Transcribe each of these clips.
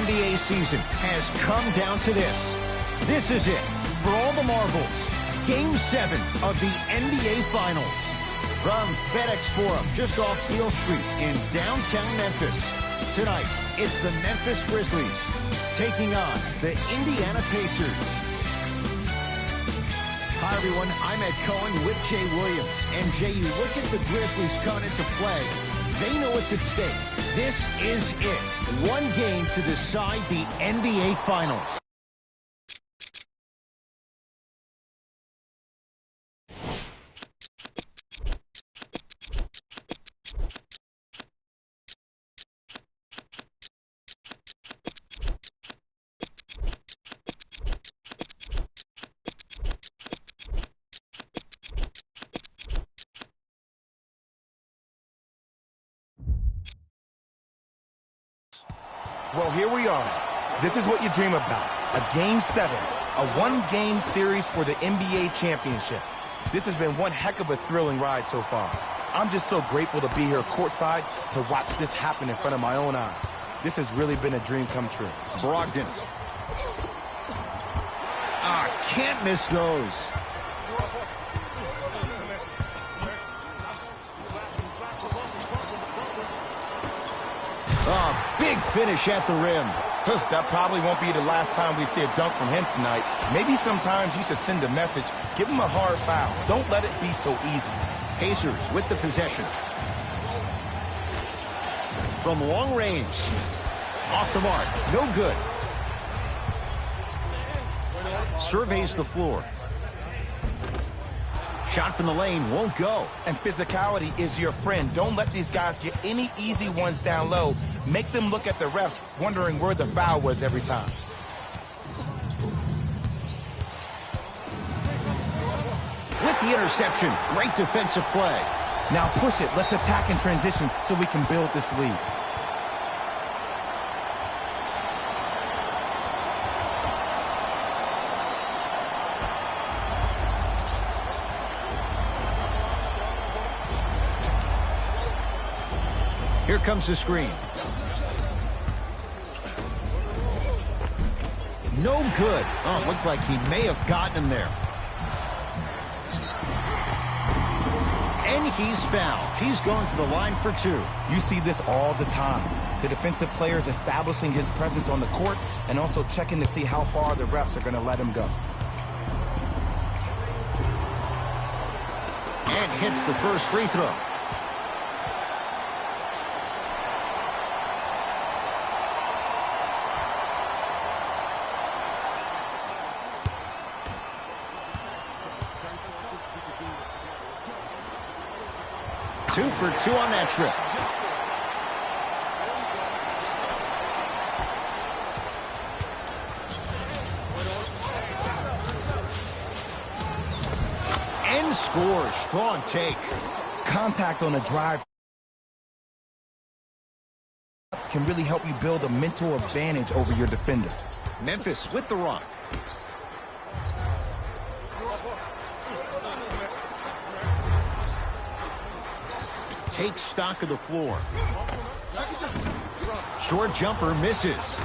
NBA season has come down to this. This is it. For all the marbles, Game 7 of the NBA Finals. From FedEx Forum, just off Beale Street in downtown Memphis. Tonight, it's the Memphis Grizzlies taking on the Indiana Pacers. Hi, everyone. I'm Ed Cohen with Jay Williams. And, Jay, you look at the Grizzlies coming into play. They know what's at stake. This is it. One game to decide the NBA Finals. Well, here we are. This is what you dream about. A Game 7, a one-game series for the NBA championship. This has been one heck of a thrilling ride so far. I'm just so grateful to be here courtside to watch this happen in front of my own eyes. This has really been a dream come true. Brogdon. Can't miss those. Big finish at the rim. That probably won't be the last time we see a dunk from him tonight. Maybe sometimes you should send a message. Give him a hard foul. Don't let it be so easy. Pacers with the possession. From long range. Off the mark. No good. Surveys the floor. Shot from the lane won't go. And physicality is your friend. Don't let these guys get any easy ones down low. Make them look at the refs, wondering where the foul was every time. With the interception, great defensive play. Now push it. Let's attack in transition so we can build this lead. Here comes the screen. No good. Oh, it looked like he may have gotten him there. And he's fouled. He's going to the line for two. You see this all the time. The defensive players establishing his presence on the court and also checking to see how far the refs are going to let him go. And hits the first free throw. Two for two on that trip. And scores. Strong take. Contact on a drive can really help you build a mental advantage over your defender. Memphis with the rock. Takes stock of the floor. Short jumper misses.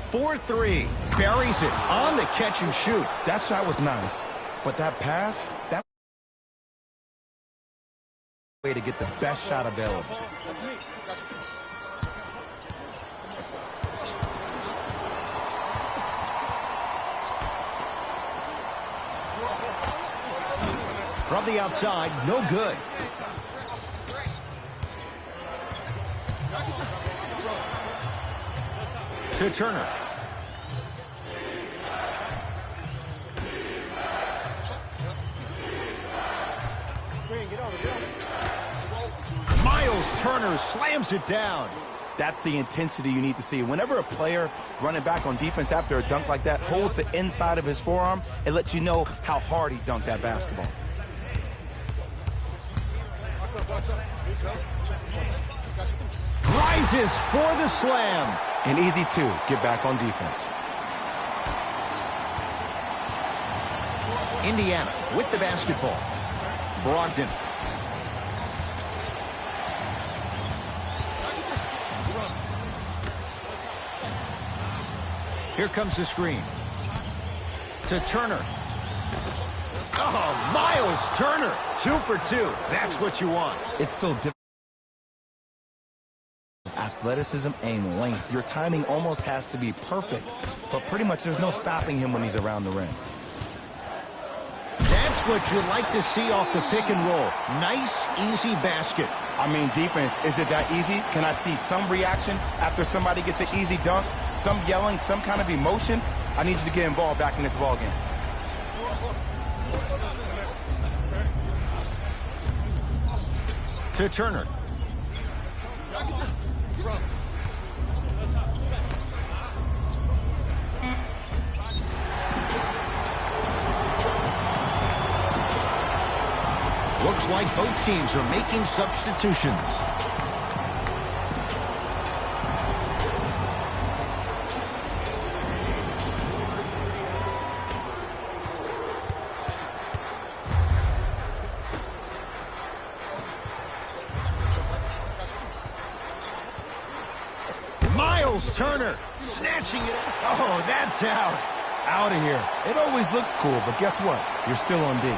For three. Buries it on the catch and shoot. That shot was nice, but that pass, that way to get the best shot available. From the outside, no good. To Turner. Miles Turner slams it down. That's the intensity you need to see. Whenever a player running back on defense after a dunk like that holds the inside of his forearm, it lets you know how hard he dunked that basketball. Rises for the slam. And easy, too. Get back on defense. Indiana with the basketball. Brogdon. Here comes the screen. To Turner. Oh, Miles Turner. 2 for 2. That's what you want. It's so difficult. Athleticism and length. Your timing almost has to be perfect. But pretty much there's no stopping him when he's around the rim. That's what you like to see off the pick and roll. Nice, easy basket. I mean, defense, is it that easy? Can I see some reaction after somebody gets an easy dunk? Some yelling, some kind of emotion? I need you to get involved back in this ball game. To Turner. Looks like both teams are making substitutions. Miles Turner snatching it. Oh, that's out. Out of here. It always looks cool, but guess what? You're still on D.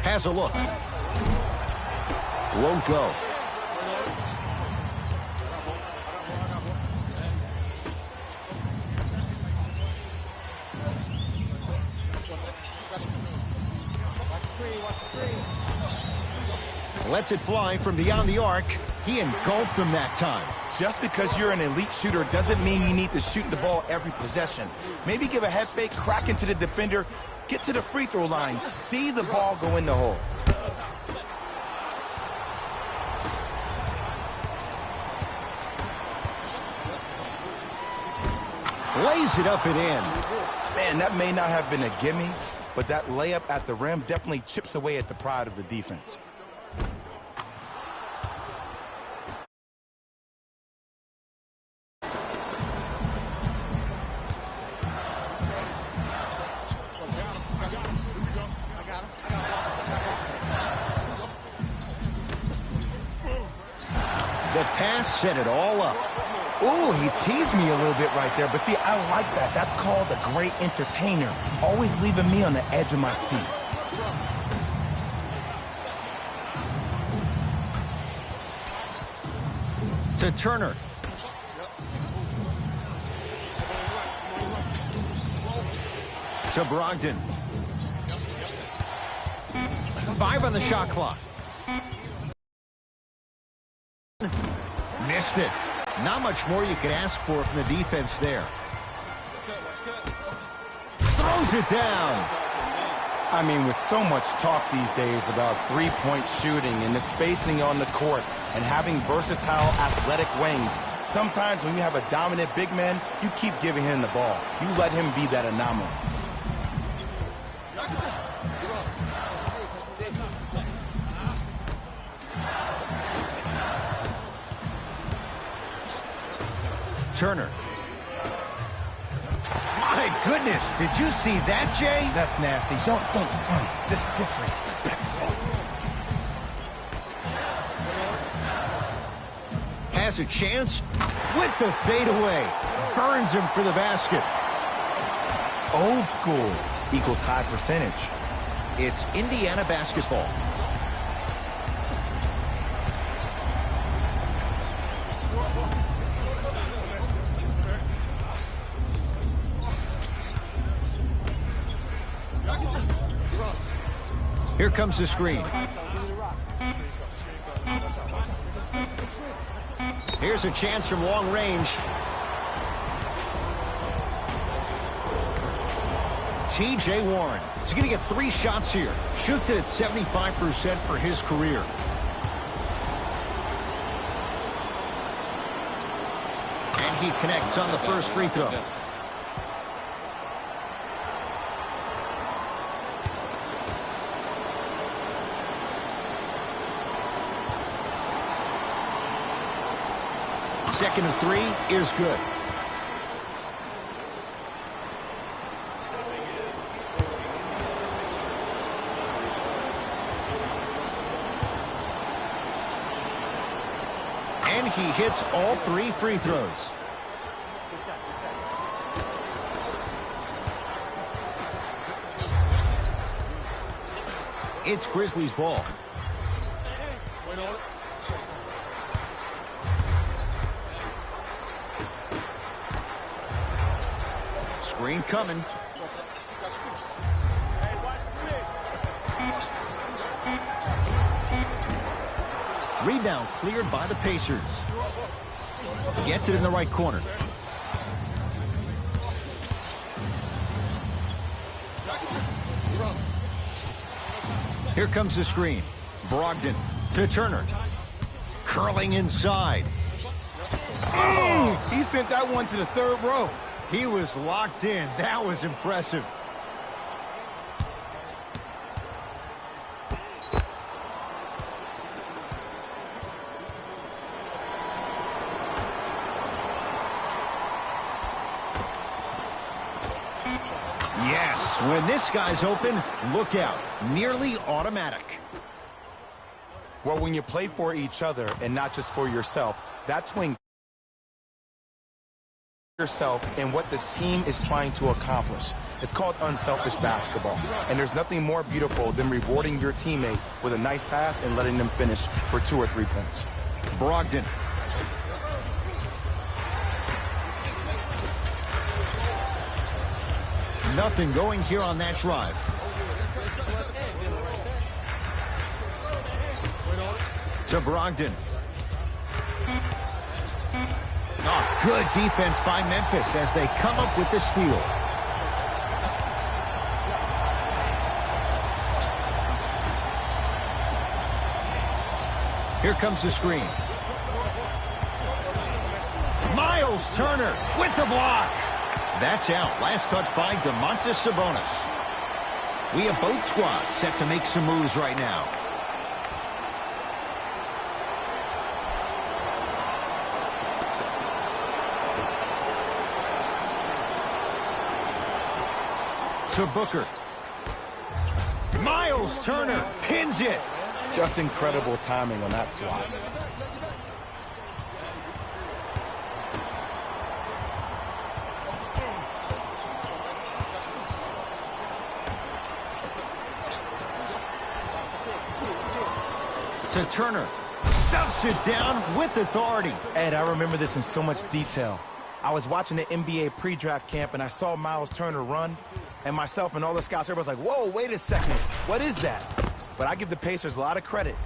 Has a look. Won't go. Lets it fly from beyond the arc. He engulfed him that time. Just because you're an elite shooter doesn't mean you need to shoot the ball every possession. Maybe give a head fake, crack into the defender, get to the free throw line, see the ball go in the hole. Lays it up and in. Man, that may not have been a gimme, but that layup at the rim definitely chips away at the pride of the defense. The pass set it all up. Ooh, he teased me a little bit right there, but see, I like that. That's called a great entertainer. Always leaving me on the edge of my seat. To Turner. To Brogdon. 5 on the shot clock. Missed it. Not much more you could ask for from the defense there. Throws it down. I mean, with so much talk these days about three-point shooting and the spacing on the court and having versatile athletic wings, sometimes when you have a dominant big man, you keep giving him the ball. You let him be that anomaly. Turner. My goodness, did you see that, Jay? That's nasty. Just disrespectful. Has a chance with the fadeaway. Burns him for the basket. Old school equals high percentage. It's Indiana basketball. Here comes the screen. Here's a chance from long range. T.J. Warren. He's going to get 3 shots here. Shoots it at 75% for his career. And he connects on the first free throw. Second and 3 is good. And he hits all 3 free throws. It's Grizzlies ball. Screen coming. Rebound cleared by the Pacers. Gets it in the right corner. Here comes the screen. Brogdon to Turner. Curling inside. Oh, he sent that one to the third row. He was locked in. That was impressive. Yes, when this guy's open, look out. Nearly automatic. Well, when you play for each other and not just for yourself, that's when yourself and what the team is trying to accomplish. It's called unselfish basketball. And there's nothing more beautiful than rewarding your teammate with a nice pass and letting them finish for 2 or 3 points. Brogdon. Nothing going here on that drive. To Brogdon. Oh, good defense by Memphis as they come up with the steal. Here comes the screen. Miles Turner with the block. That's out. Last touch by Domantas Sabonis. We have both squads set to make some moves right now. To Booker. Miles Turner pins it. Just incredible timing on that swat. To Turner. Stuffs it down with authority. Ed, I remember this in so much detail. I was watching the NBA pre-draft camp and I saw Miles Turner run. And myself and all the scouts, everybody's like, whoa, wait a second. What is that? But I give the Pacers a lot of credit.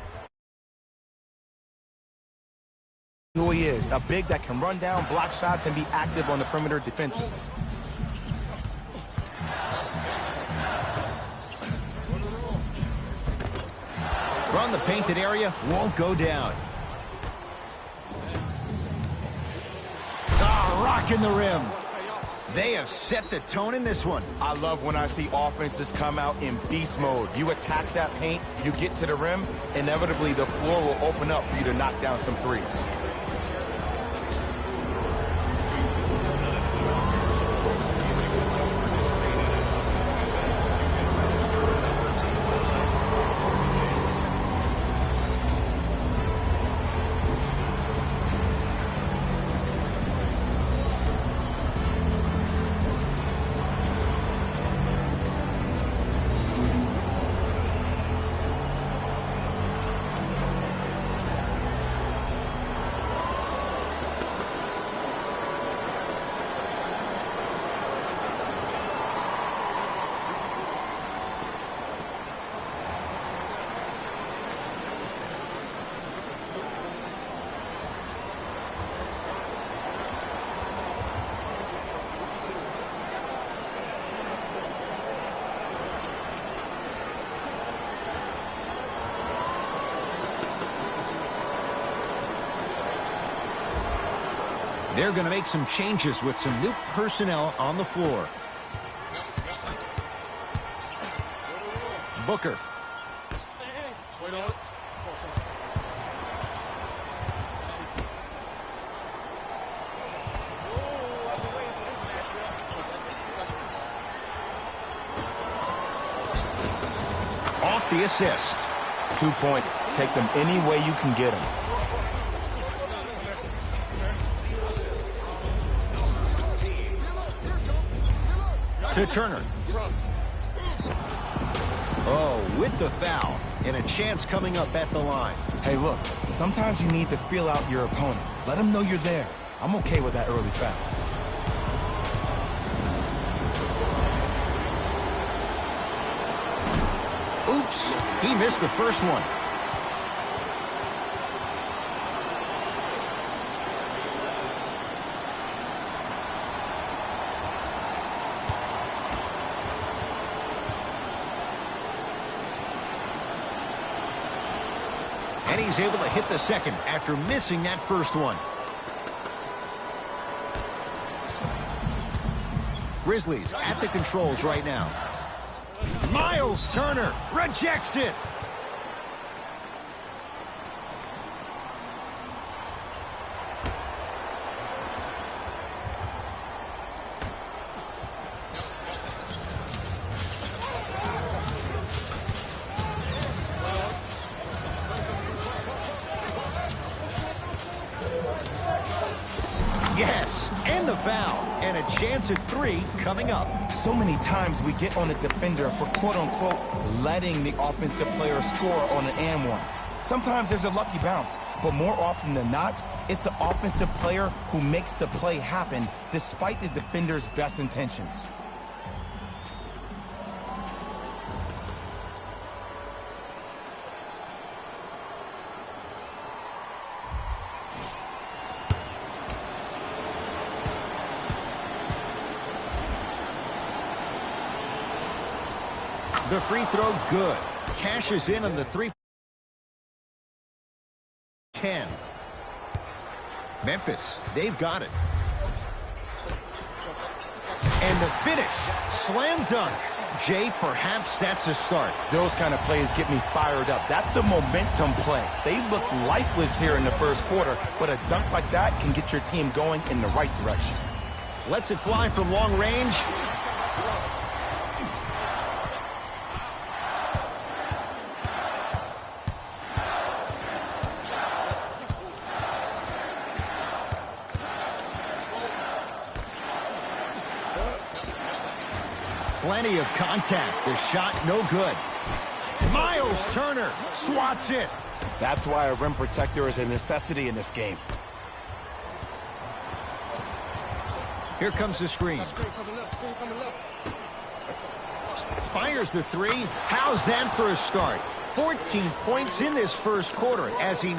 Who he is, a big that can run down, block shots, and be active on the perimeter defensively. From the painted area, won't go down. Ah, rocking the rim. They have set the tone in this one. I love when I see offenses come out in beast mode. You attack that paint, you get to the rim, inevitably the floor will open up for you to knock down some threes. They're going to make some changes with some new personnel on the floor. Booker. Off the assist. 2 points. Take them any way you can get them. To Turner. Oh, with the foul. And a chance coming up at the line. Hey, look, sometimes you need to feel out your opponent. Let them know you're there. I'm okay with that early foul. Oops, he missed the first one. And he's able to hit the second after missing that first one. Grizzlies at the controls right now. Miles Turner rejects it. Yes, and the foul, and a chance at 3 coming up. So many times we get on the defender for quote-unquote letting the offensive player score on an and one. Sometimes there's a lucky bounce, but more often than not, it's the offensive player who makes the play happen despite the defender's best intentions. The free throw good. Cashes in on the 3-10. Memphis, they've got it. And the finish. Slam dunk. Jay, perhaps that's a start. Those kind of plays get me fired up. That's a momentum play. They look lifeless here in the first quarter, but a dunk like that can get your team going in the right direction. Lets it fly from long range. Plenty of contact. The shot no good. Miles Turner swats it. That's why a rim protector is a necessity in this game. Here comes the screen. Fires the 3. How's that for a start? 14 points in this first quarter as he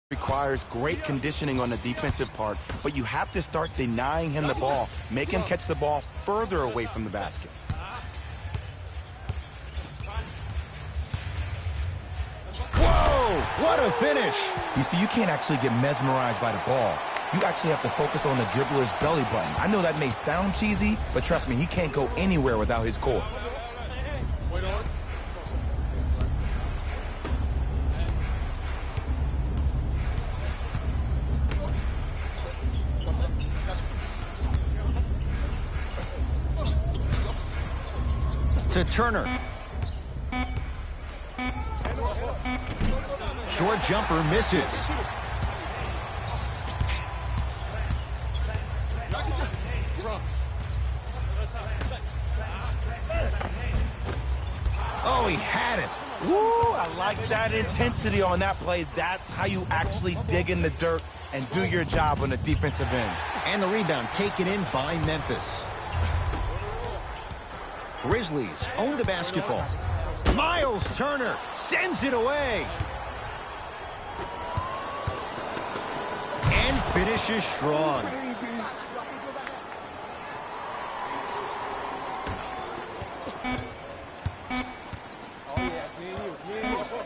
requires great conditioning on the defensive part, but you have to start denying him the ball. Make him catch the ball further away from the basket. Whoa, what a finish. You see, you can't actually get mesmerized by the ball. You actually have to focus on the dribbler's belly button. I know that may sound cheesy, but trust me, he can't go anywhere without his core. To Turner. Short jumper misses. Oh, he had it. Woo, I like that intensity on that play. That's how you actually dig in the dirt and do your job on the defensive end. And the rebound taken in by Memphis. Grizzlies own the basketball. Miles Turner sends it away. And finishes strong. Oh,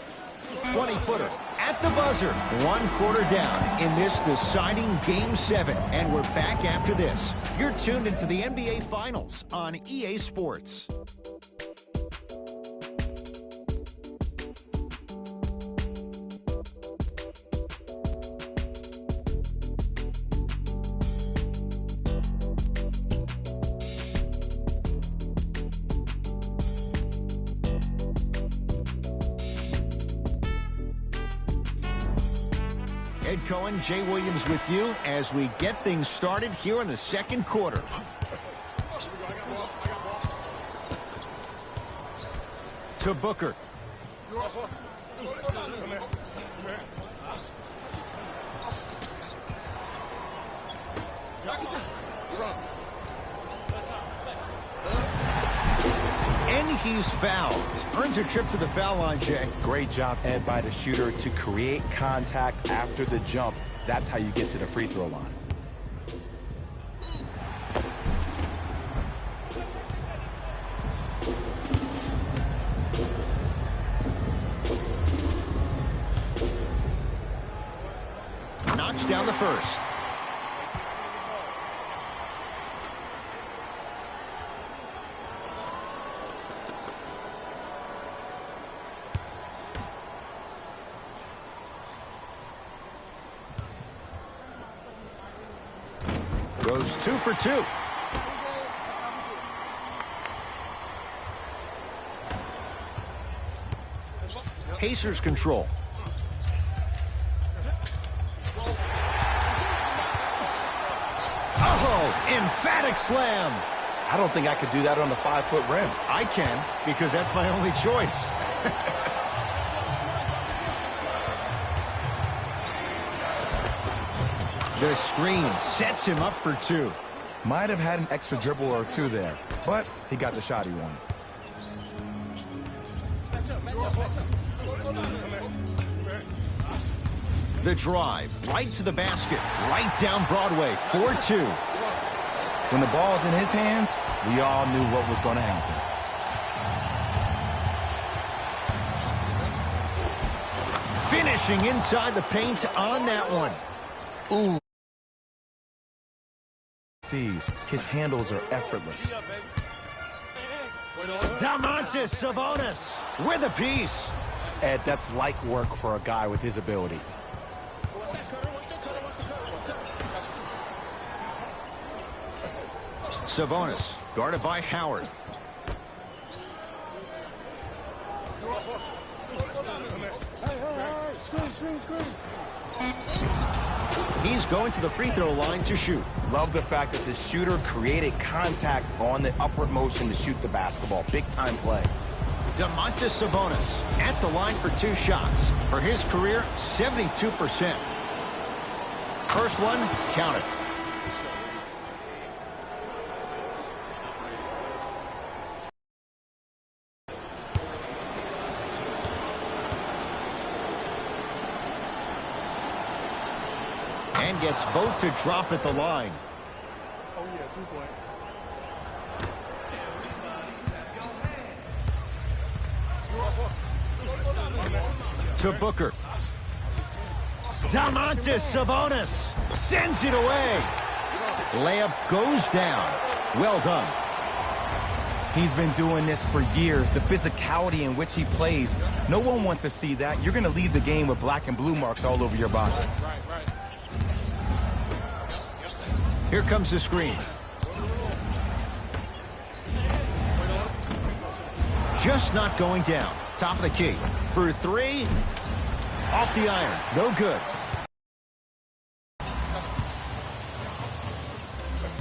20-footer at the buzzer. 1 quarter down in this deciding Game 7. And we're back after this. You're tuned into the NBA Finals on EA Sports. Ed Cohen, Jay Williams with you as we get things started here in the second quarter. To Booker. And he's fouled. Earns a trip to the foul line, Jay. Great job, Ed, by the shooter to create contact after the jump. That's how you get to the free throw line. Knocks down the first. Goes 2 for 2. Pacers control. Oh, emphatic slam. I don't think I could do that on the 5-foot rim. I can, because that's my only choice. The screen sets him up for 2. Might have had an extra dribble or 2 there, but he got the shot he wanted. The drive, right to the basket, right down Broadway, 4-2. When the ball's in his hands, we all knew what was going to happen. Finishing inside the paint on that one. Ooh. His handles are effortless. Domantas Sabonis with a piece. Ed, that's light work for a guy with his ability. Sabonis guarded by Howard. He's going to the free throw line to shoot. Love the fact that the shooter created contact on the upward motion to shoot the basketball. Big time play. Domantas Sabonis at the line for 2 shots. For his career, 72%. First one, counted. And gets both to drop at the line. Oh, yeah, 2 points. To Booker. Domantas Sabonis sends it away. Layup goes down. Well done. He's been doing this for years. The physicality in which he plays. No one wants to see that. You're going to leave the game with black and blue marks all over your body. Right. Here comes the screen. Just not going down. Top of the key. For 3. Off the iron. No good.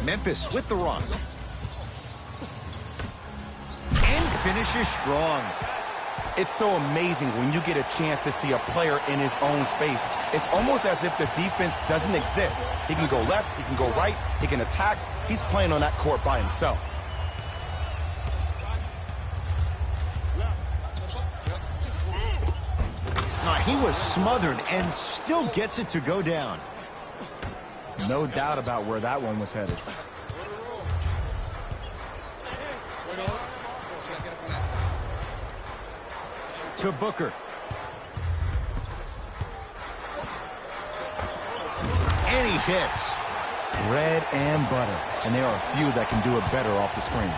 Memphis with the run. And finishes strong. It's so amazing when you get a chance to see a player in his own space. It's almost as if the defense doesn't exist. He can go left, he can go right, he can attack. He's playing on that court by himself. He was smothered and still gets it to go down. No doubt about where that one was headed. To Booker. He hits. Bread and butter. And there are a few that can do it better off the screen.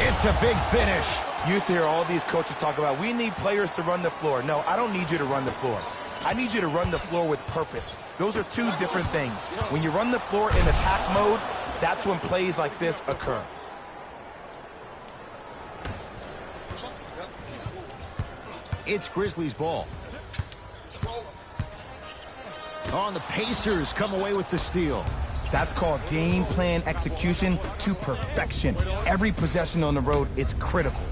It's a big finish. You used to hear all these coaches talk about, we need players to run the floor. No, I don't need you to run the floor. I need you to run the floor with purpose. Those are two different things. When you run the floor in attack mode, that's when plays like this occur. It's Grizzlies ball. Oh, and the Pacers come away with the steal. That's called game plan execution to perfection. Every possession on the road is critical.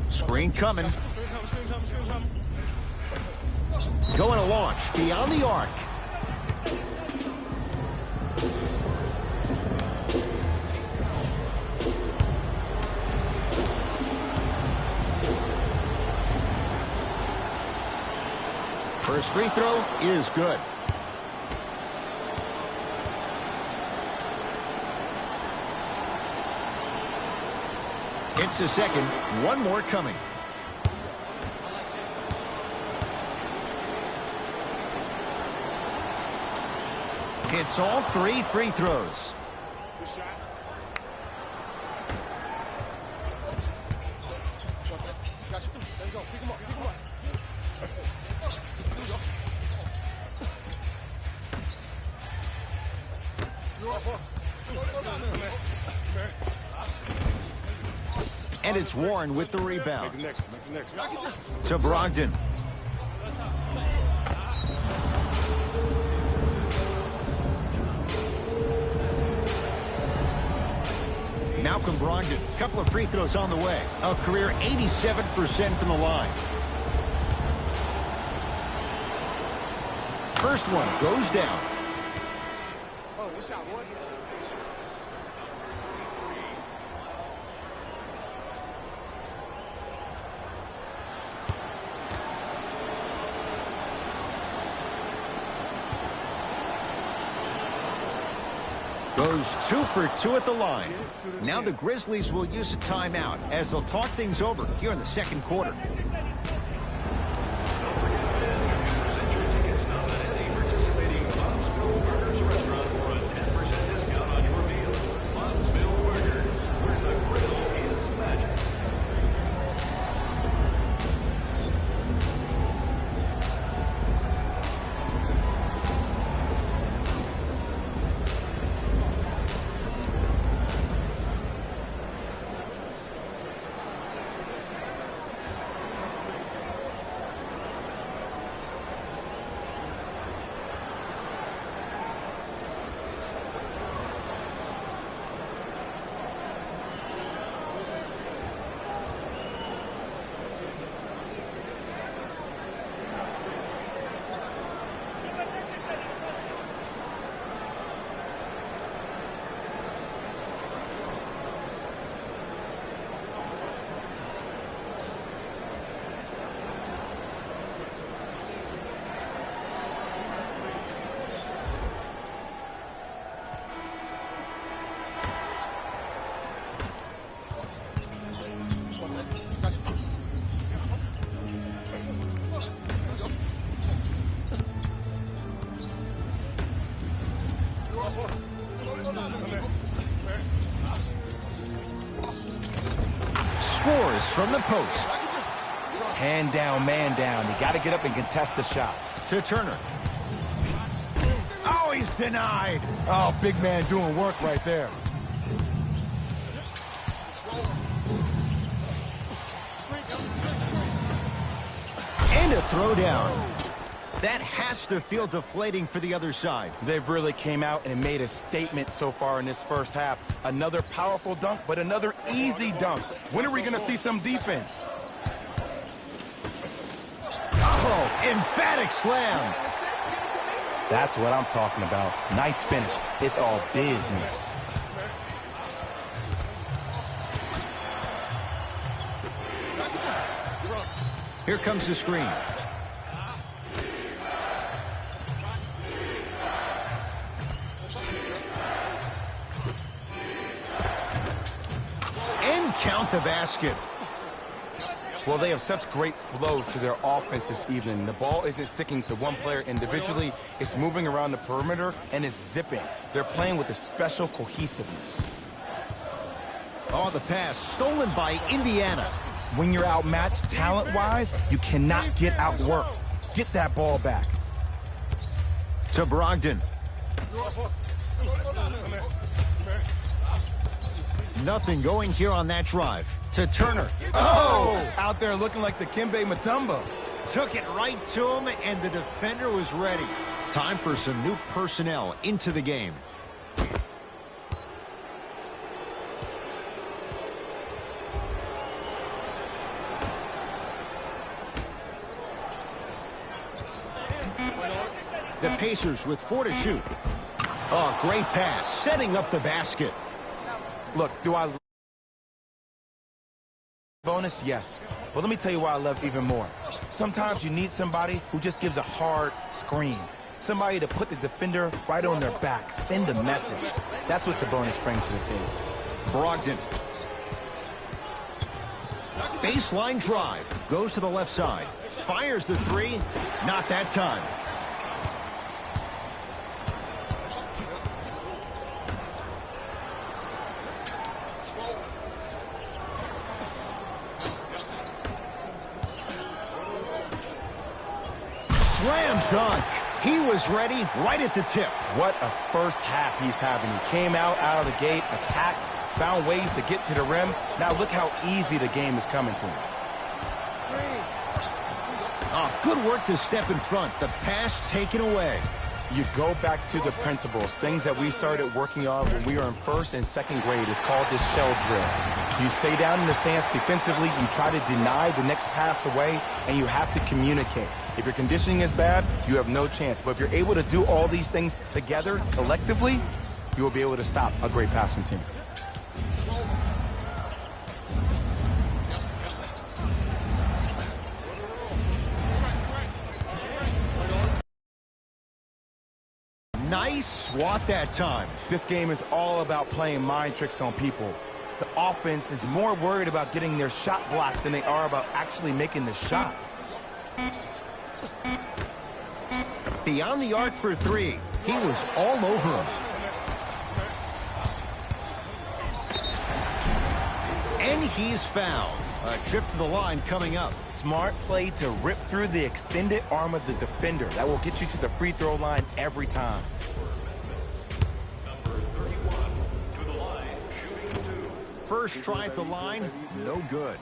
Screen coming. Going to launch beyond the arc. First free throw is good. It's a second. One more coming. It's all three free throws. And it's Warren with the rebound. To Brogdon. Malcolm Brogdon, couple of free throws on the way. A career 87% from the line. First one goes down. Goes 2 for 2 at the line. Now the Grizzlies will use a timeout as they'll talk things over here in the second quarter. Scores from the post. Hand down, man down. You got to get up and contest the shot. To Turner. Oh, he's denied. Oh, big man doing work right there. And a throwdown. That has to feel deflating for the other side. They've really came out and made a statement so far in this first half. Another powerful dunk, but another easy dunk. When are we going to see some defense? Oh, emphatic slam. That's what I'm talking about. Nice finish. It's all business. Here comes the screen. And count the basket. Well, they have such great flow to their offense this evening. The ball isn't sticking to one player individually. It's moving around the perimeter, and it's zipping. They're playing with a special cohesiveness. Oh, the pass stolen by Indiana. When you're outmatched talent-wise, you cannot get outworked. Get that ball back. To Brogdon. Nothing going here on that drive. To Turner. Oh! Out there looking like the Kimbe Mutombo. Took it right to him, and the defender was ready. Time for some new personnel into the game. The Pacers with 4 to shoot. Oh, great pass, setting up the basket. Look, do I bonus? Yes. But let me tell you why I love even more. Sometimes you need somebody who just gives a hard screen. Somebody to put the defender right on their back. Send a message. That's what Sabonis brings to the table. Brogdon. Baseline drive. Goes to the left side. Fires the three. Not that time. Slam dunk. He was ready right at the tip. What a first half he's having. He came out of the gate, attacked, found ways to get to the rim. Now look how easy the game is coming to him. Oh, good work to step in front. The pass taken away. You go back to the principles, things that we started working on when we were in first and second grade. It's called the shell drill. You stay down in the stance defensively, you try to deny the next pass away, and you have to communicate. If your conditioning is bad, you have no chance. But if you're able to do all these things together, collectively, you will be able to stop a great passing team. Nice swat that time. This game is all about playing mind tricks on people. The offense is more worried about getting their shot blocked than they are about actually making the shot. Beyond the arc for three. He was all over him. And he's fouled. A trip to the line coming up. Smart play to rip through the extended arm of the defender. That will get you to the free throw line every time. First try at the line, no good.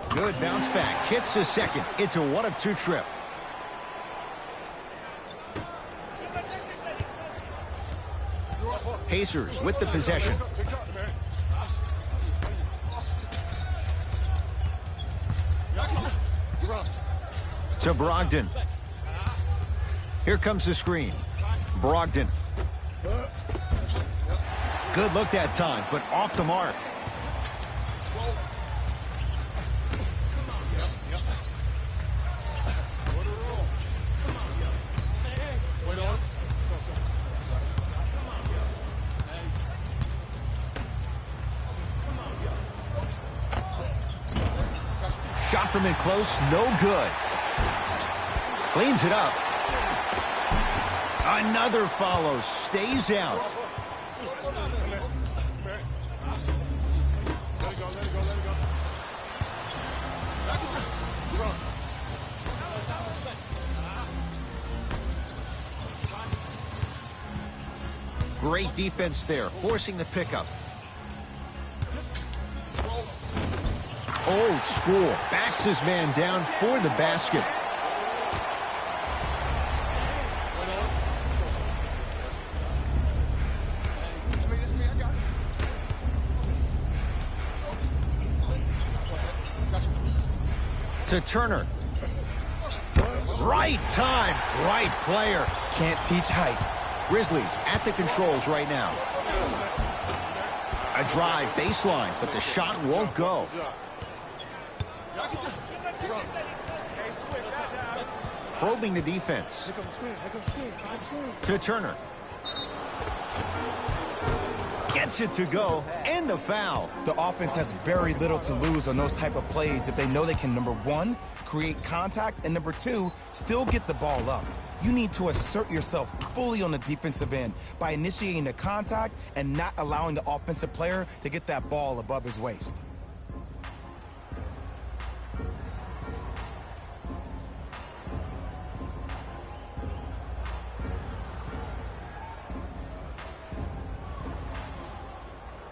Good bounce back, hits the second. It's a 1-of-2 trip. Pacers with the possession. To Brogdon. Here comes the screen. Brogdon. Good look that time, but off the mark. Shot from in close, no good. Cleans it up. Another follow, stays out. Great defense there, forcing the pickup. Old school, backs his man down for the basket. To Turner. Right time, right player. Can't teach height. Grizzlies at the controls right now. A drive baseline, but the shot won't go. Probing the defense. To Turner. Gets it to go, and the foul. The offense has very little to lose on those type of plays if they know they can, number one, create contact, and number two, still get the ball up. You need to assert yourself fully on the defensive end by initiating the contact and not allowing the offensive player to get that ball above his waist.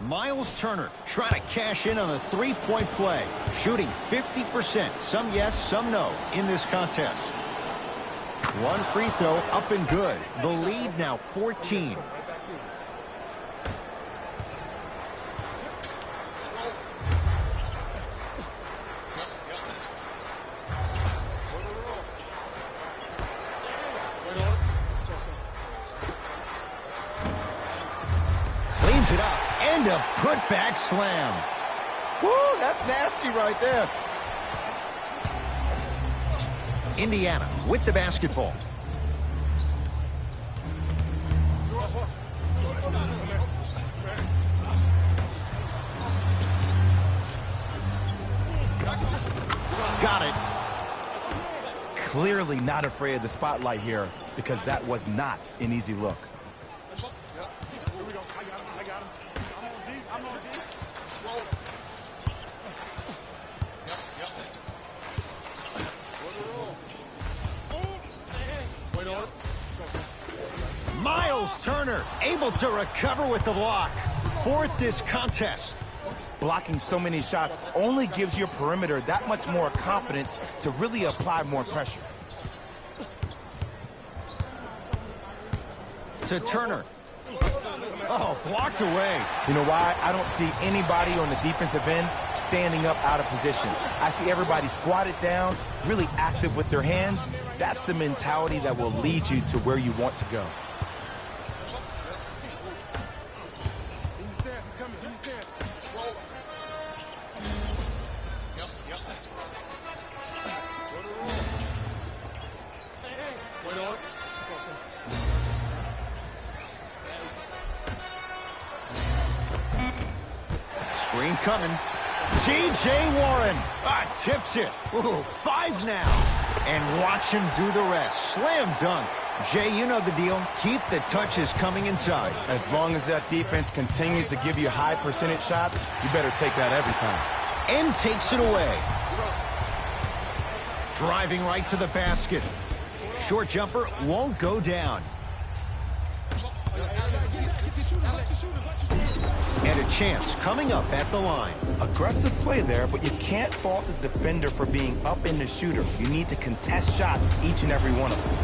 Miles Turner trying to cash in on a three-point play. Shooting 50%. Some yes, some no in this contest. One free throw up and good. The lead now 14. Cleans it up. And a put-back slam. Woo, that's nasty right there. Indiana with the basketball. Got it. Clearly not afraid of the spotlight here because that was not an easy look. Miles Turner able to recover with the block. Fourth this contest. Blocking so many shots only gives your perimeter that much more confidence to really apply more pressure. To Turner. Oh, blocked away. You know why? I don't see anybody on the defensive end standing up out of position. I see everybody squatted down, really active with their hands. That's the mentality that will lead you to where you want to go. Screen coming. T.J. Warren tips it. Ooh, 5 now. And watch him do the rest. Slam dunk. Jay, you know the deal. Keep the touches coming inside. As long as that defense continues to give you high percentage shots, you better take that every time. And takes it away. Driving right to the basket. Short jumper won't go down. And a chance coming up at the line. Aggressive play there, but you can't fault the defender for being up in the shooter. You need to contest shots, each and every one of them.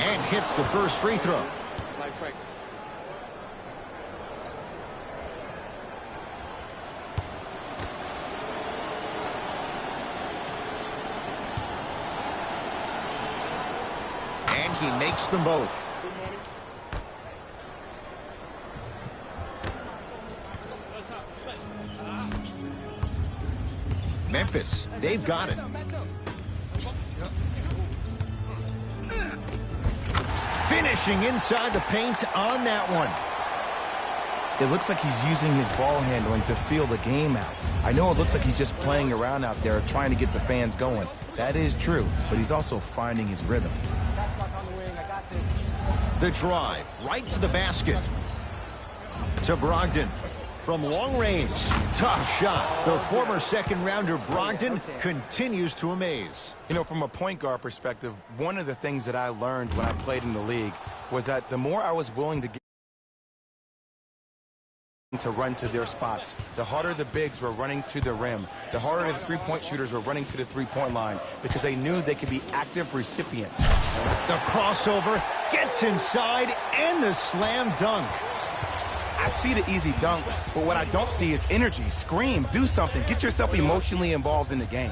And hits the first free throw. And he makes them both. Memphis, they've got it. Finishing inside the paint on that one. It looks like he's using his ball handling to feel the game out. I know it looks like he's just playing around out there trying to get the fans going. That is true, but he's also finding his rhythm. The drive, right to the basket. To Brogdon. From long range, tough shot. The former second-rounder Brogdon continues to amaze. You know, from a point guard perspective, one of the things that I learned when I played in the league was that the more I was willing to run to their spots, the harder the bigs were running to the rim, the harder the three-point shooters were running to the three-point line because they knew they could be active recipients. The crossover gets inside and the slam dunk. I see the easy dunk, but what I don't see is energy. Scream, do something, get yourself emotionally involved in the game.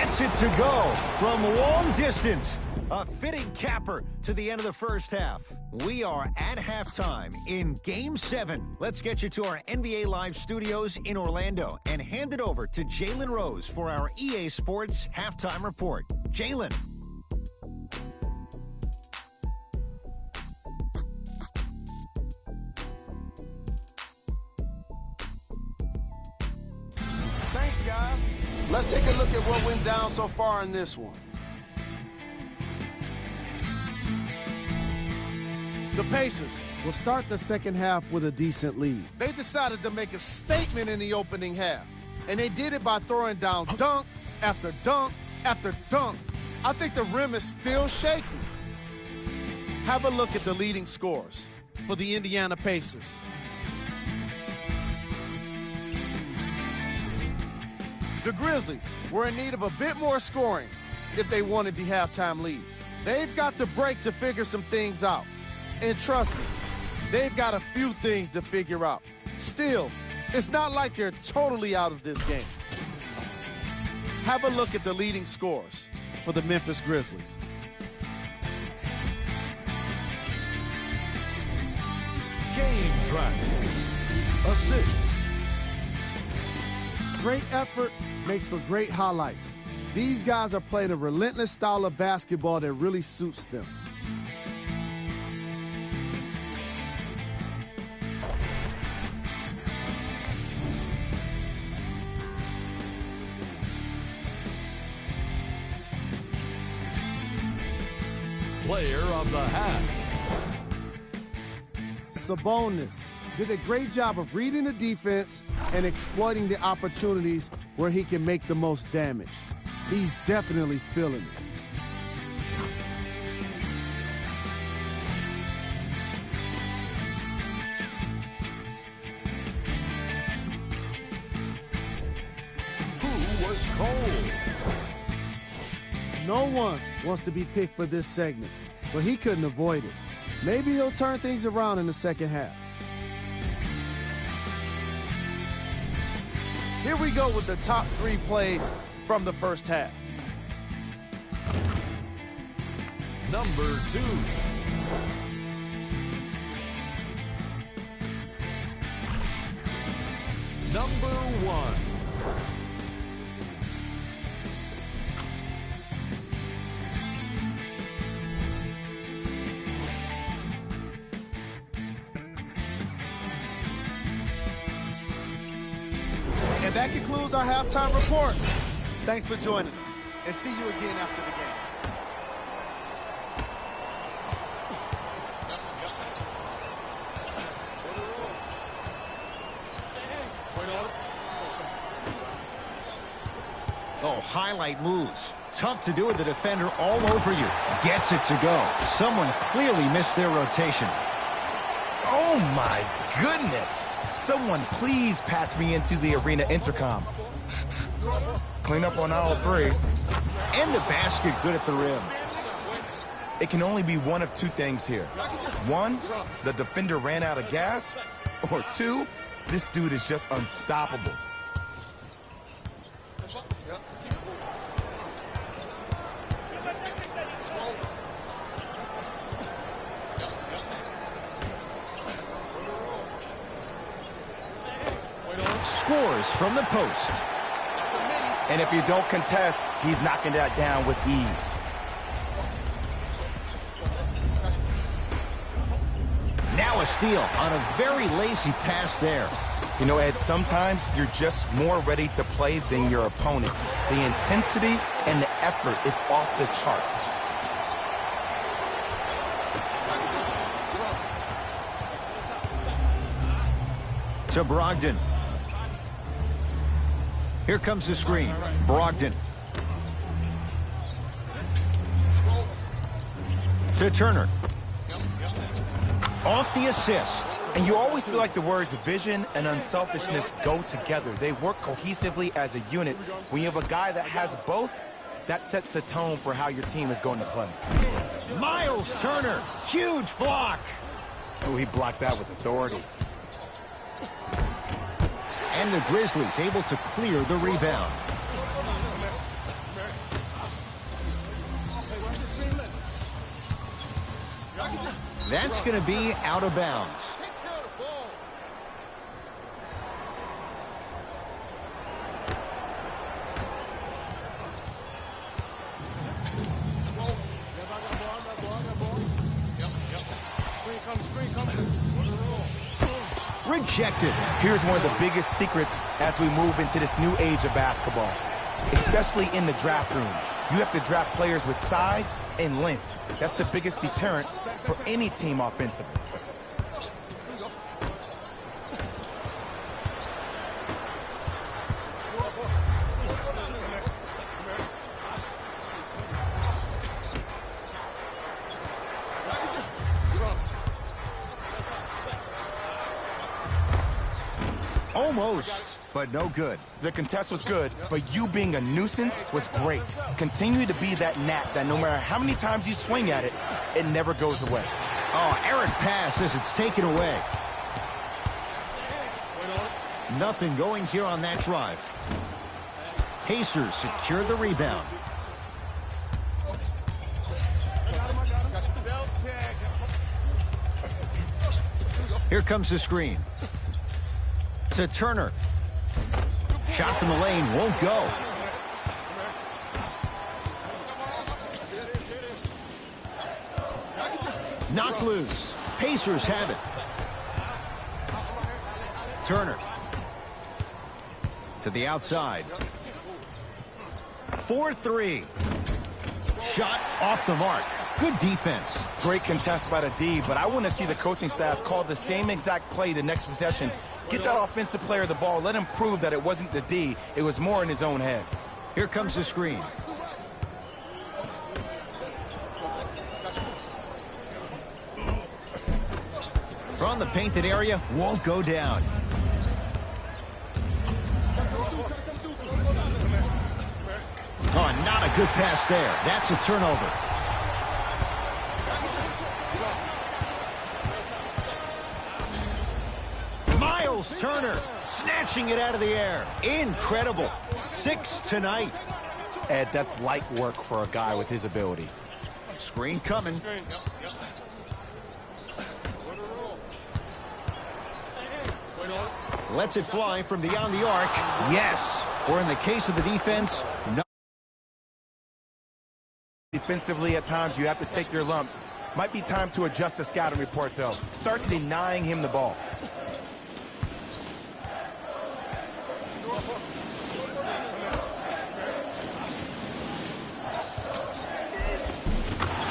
gets it to go from long distance. A fitting capper to the end of the first half. We are at halftime in Game 7. Let's get you to our NBA Live studios in Orlando and hand it over to Jalen Rose for our EA Sports Halftime Report. Jalen. Thanks, guys. Let's take a look at what went down so far in this one. The Pacers will start the second half with a decent lead. They decided to make a statement in the opening half, and they did it by throwing down dunk after dunk after dunk. I think the rim is still shaky. Have a look at the leading scorers for the Indiana Pacers. The Grizzlies were in need of a bit more scoring if they wanted the halftime lead. They've got the break to figure some things out. And trust me, they've got a few things to figure out. Still, it's not like they're totally out of this game. Have a look at the leading scorers for the Memphis Grizzlies. Game track. Assists. Great effort makes for great highlights. These guys are playing a relentless style of basketball that really suits them. Player of the half. Sabonis did a great job of reading the defense and exploiting the opportunities where he can make the most damage. He's definitely feeling it. Who was cold? No one wants to be picked for this segment, but he couldn't avoid it. Maybe he'll turn things around in the second half. Here we go with the top 3 plays from the first half. Number 2. Number 1. And that concludes our halftime report. Thanks for joining us, and see you again after the game. Oh, highlight moves. Tough to do with the defender all over you. Gets it to go. Someone clearly missed their rotation. Oh, my goodness. Someone please patch me into the arena intercom. Clean up on aisle 3. And the basket good at the rim. It can only be one of 2 things here. 1, the defender ran out of gas. Or 2, this dude is just unstoppable. Scores from the post. And if you don't contest, he's knocking that down with ease. Now a steal on a very lazy pass there. You know, Ed, sometimes you're just more ready to play than your opponent. The intensity and the effort is off the charts. To Brogdon. Here comes the screen. Brogdon. To Turner. Off the assist. And you always feel like the words vision and unselfishness go together. They work cohesively as a unit. When you have a guy that has both, that sets the tone for how your team is going to play. Miles Turner. Huge block. Oh, he blocked that with authority. And the Grizzlies able to clear the rebound. That's going to be out of bounds. Rejected. Here's one of the biggest secrets as we move into this new age of basketball, especially in the draft room. You have to draft players with size and length. That's the biggest deterrent for any team offensively. Almost, but no good. The contest was good, but you being a nuisance was great. Continue to be that gnat that no matter how many times you swing at it, it never goes away. Oh, errant pass as it's taken away. Nothing going here on that drive. Pacers secure the rebound. Here comes the screen. To Turner. Shot from the lane won't go. Knocked loose. Pacers have it. Turner. To the outside. 4-3. Shot off the mark. Good defense. Great contest by the D, but I want to see the coaching staff call the same exact play the next possession. Get that offensive player the ball. Let him prove that it wasn't the D. It was more in his own head. Here comes the screen. From the painted area, won't go down. Oh, not a good pass there. That's a turnover. Miles Turner snatching it out of the air. Incredible. 6 tonight. Ed, that's light work for a guy with his ability. Screen coming. Lets it fly from beyond the arc. Yes. Or in the case of the defense, no. Defensively, at times, you have to take your lumps. Might be time to adjust the scouting report, though. Start denying him the ball.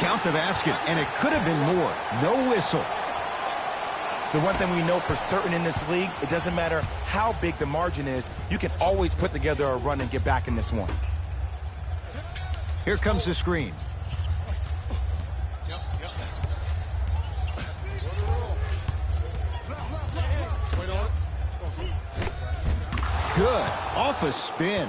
Count the basket, and it could have been more. No whistle. The one thing we know for certain in this league, it doesn't matter how big the margin is, you can always put together a run and get back in this one. Here comes the screen. Good. Off a spin.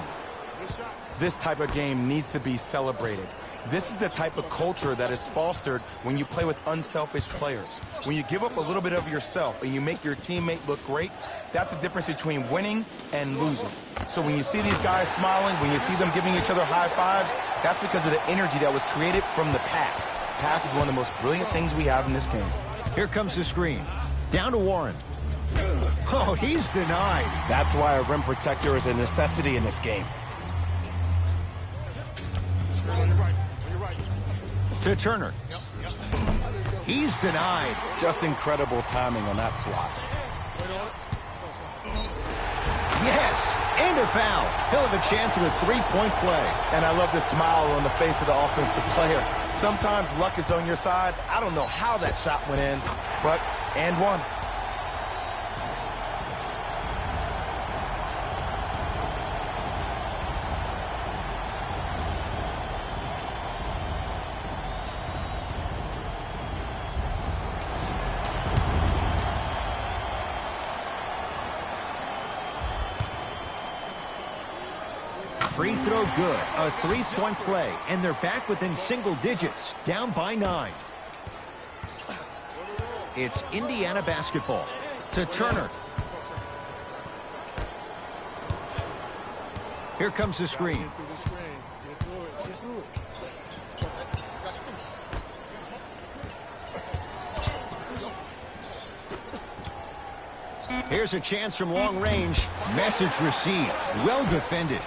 This type of game needs to be celebrated. This is the type of culture that is fostered when you play with unselfish players. When you give up a little bit of yourself and you make your teammate look great, that's the difference between winning and losing. So when you see these guys smiling, when you see them giving each other high fives, that's because of the energy that was created from the pass. Pass is one of the most brilliant things we have in this game. Here comes the screen. Down to Warren. Oh, he's denied. That's why a rim protector is a necessity in this game. To Turner. He's denied. Just incredible timing on that swat. Yes, and a foul. He'll have a chance at a three-point play. And I love the smile on the face of the offensive player. Sometimes luck is on your side. I don't know how that shot went in, but and one. Free throw good. A three-point play. And they're back within single digits. Down by 9. It's Indiana basketball. To Turner. Here comes the screen. Here's a chance from long range. Message received. Well defended.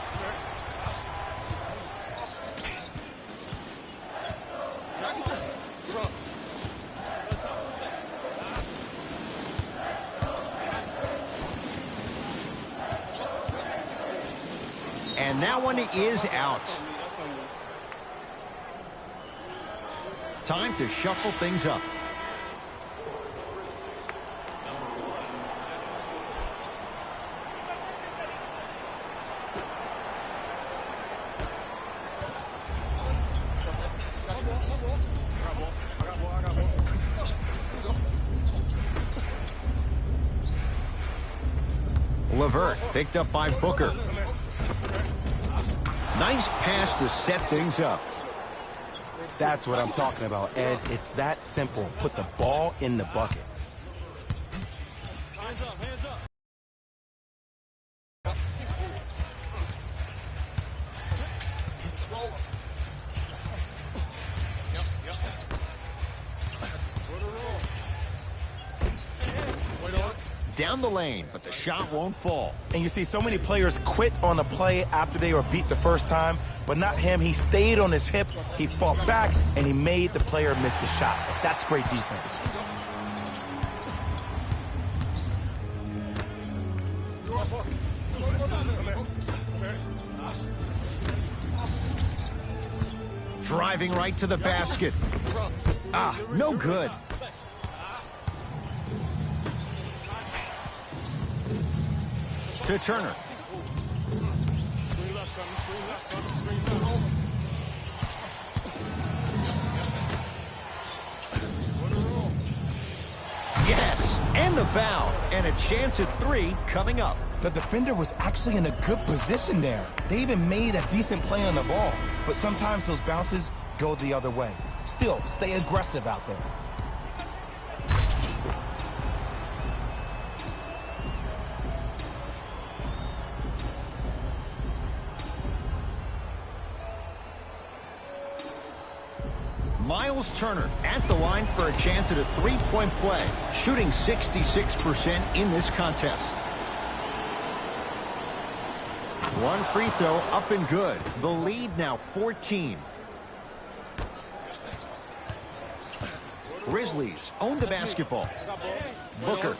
And that one is out. Time to shuffle things up. Levert picked up by Booker. Nice pass to set things up. That's what I'm talking about, Ed. It's that simple. Put the ball in the bucket. Hands up, hands up. Down the lane, but the shot won't fall. And you see so many players quit on a play after they were beat the first time, but not him. He stayed on his hip, he fought back, and he made the player miss the shot. That's great defense. Driving right to the basket. Ah, no good. To Turner. Yes, and the foul, and a chance at 3 coming up. The defender was actually in a good position there. They even made a decent play on the ball, but sometimes those bounces go the other way. Still, stay aggressive out there. Miles Turner at the line for a chance at a three-point play, shooting 66% in this contest. One free throw up and good. The lead now 14. Grizzlies own the basketball. Booker.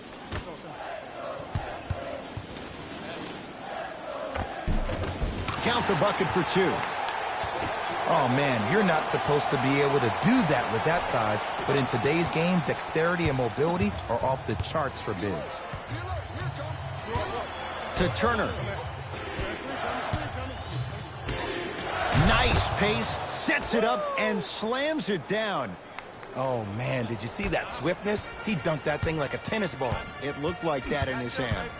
Count the bucket for 2. Oh, man, you're not supposed to be able to do that with that size, but in today's game, dexterity and mobility are off the charts for bigs. To Turner. Nice pace, sets it up, and slams it down. Oh, man, did you see that swiftness? He dunked that thing like a tennis ball. It looked like that in his hand.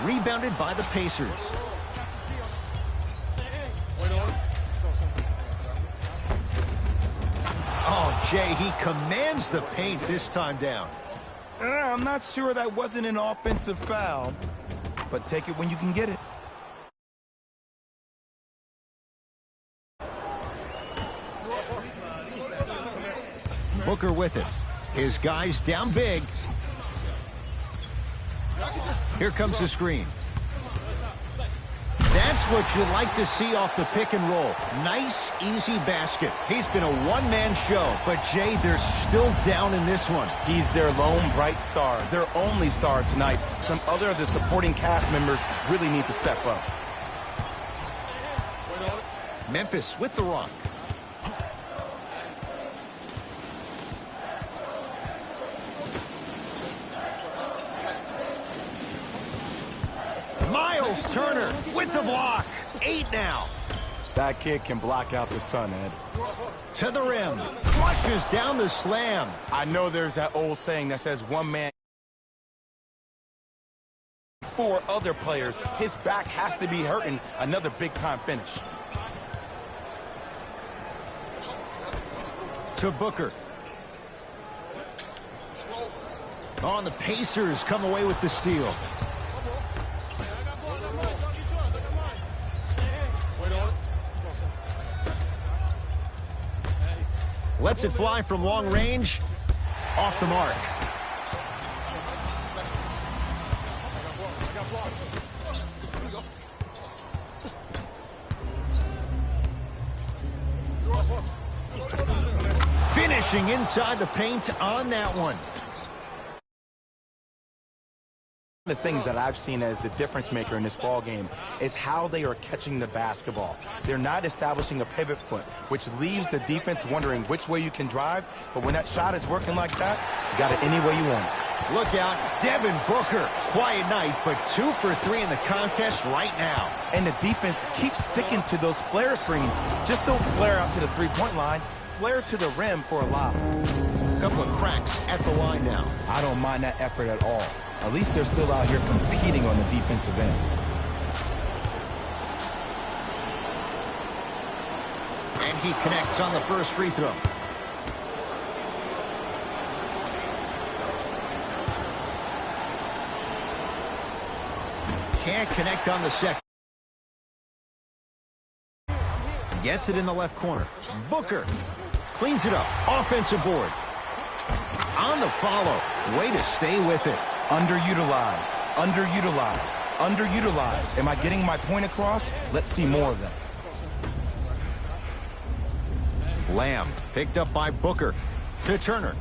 Rebounded by the Pacers. Oh, Jay, he commands the paint this time down. I'm not sure that wasn't an offensive foul, but take it when you can get it. Booker with it. His guys down big. Here comes the screen. That's what you like to see off the pick and roll. Nice, easy basket. He's been a one-man show, but Jay, they're still down in this one. He's their lone bright star, their only star tonight. Some other of the supporting cast members really need to step up. Memphis with the rock. Miles Turner with the block. 8 now. That kid can block out the sun, Ed. To the rim. Flushes down the slam. I know there's that old saying that says one man, 4 other players. His back has to be hurting. Another big-time finish. To Booker. Oh, and the Pacers come away with the steal. Lets it fly from long range. Off the mark. Finishing inside the paint on that one. The things that I've seen as the difference maker in this ball game is how they are catching the basketball. They're not establishing a pivot foot, which leaves the defense wondering which way you can drive. But when that shot is working like that, you got it any way you want it. Look out, Devin Booker. Quiet night, but 2 for 3 in the contest right now. And the defense keeps sticking to those flare screens. Just don't flare out to the three-point line. Flare to the rim for a lob. Couple of cracks at the line now. I don't mind that effort at all. At least they're still out here competing on the defensive end. And he connects on the first free throw. Can't connect on the second. Gets it in the left corner. Booker cleans it up. Offensive board. On the follow. Way to stay with it. Underutilized, underutilized, underutilized. Am I getting my point across? Let's see more of that. Lamb picked up by Booker to Turner.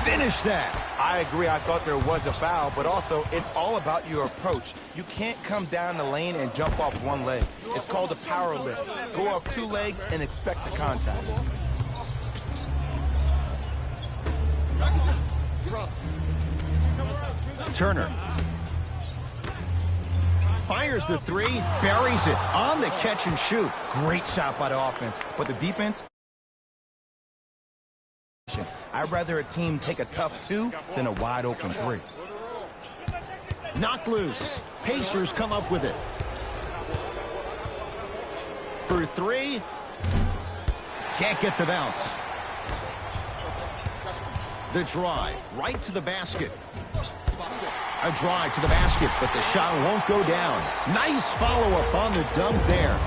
Finish that. I agree. I thought there was a foul, but also it's all about your approach. You can't come down the lane and jump off one leg. It's called a power lift. Go off 2 legs and expect the contact. Turner fires the 3, buries it on the catch and shoot. Great shot by the offense, but the defense. I'd rather a team take a tough 2 than a wide open 3. Knocked loose. Pacers come up with it. For 3. Can't get the bounce. The drive right to the basket. A drive to the basket, but the shot won't go down. Nice follow-up on the dunk there.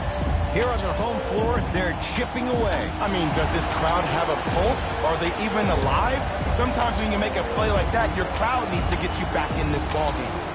Here on their home floor, they're chipping away. I mean, does this crowd have a pulse? Are they even alive? Sometimes when you make a play like that, your crowd needs to get you back in this ball game.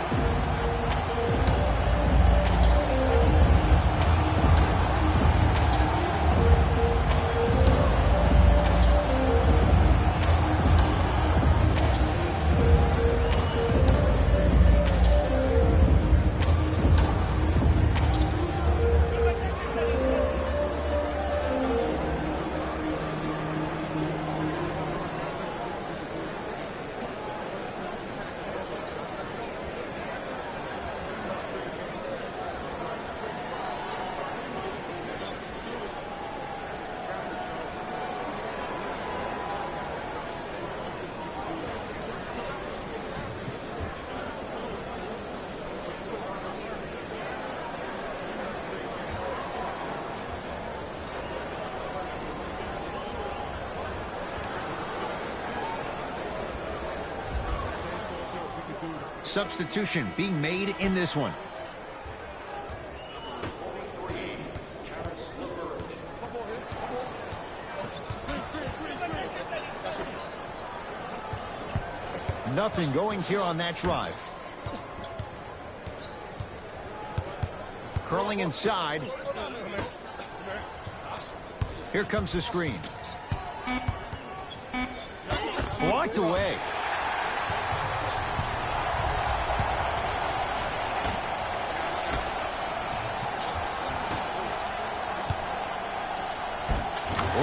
Substitution being made in this one. Nothing going here on that drive. Curling inside. Here comes the screen. Blocked away.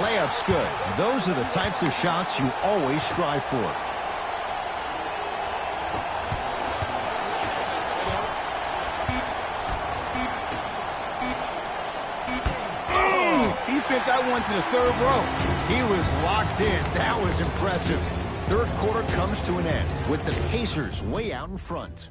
Layup's good. Those are the types of shots you always strive for. He sent that one to the 3rd row. He was locked in. That was impressive. 3rd quarter comes to an end with the Pacers way out in front.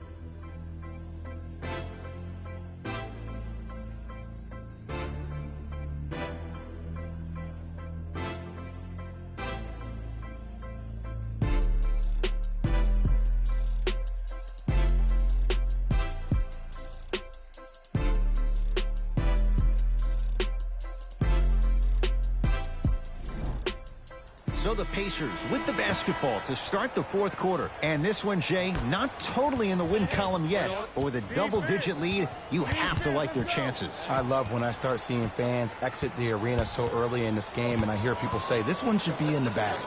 So the Pacers with the basketball to start the fourth quarter. And this one, Jay, not totally in the win column yet, but with a double-digit lead, you have to like their chances. I love when I start seeing fans exit the arena so early in this game, and I hear people say, this one should be in the bag.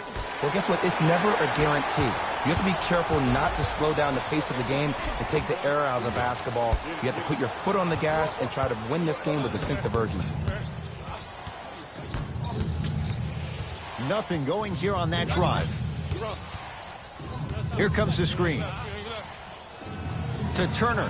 Well, guess what? It's never a guarantee. You have to be careful not to slow down the pace of the game and take the air out of the basketball. You have to put your foot on the gas and try to win this game with a sense of urgency. Nothing going here on that drive. Here comes the screen. To Turner.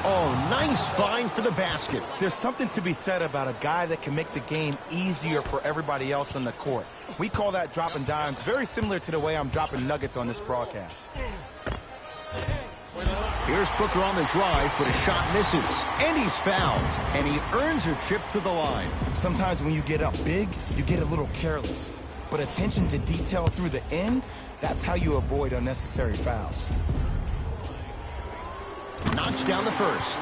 Oh, nice find for the basket. There's something to be said about a guy that can make the game easier for everybody else on the court. We call that dropping dimes, very similar to the way I'm dropping nuggets on this broadcast. Here's Booker on the drive, but a shot misses. And he's fouled. And he earns a trip to the line. Sometimes when you get up big, you get a little careless. But attention to detail through the end, that's how you avoid unnecessary fouls. Knocks down the first.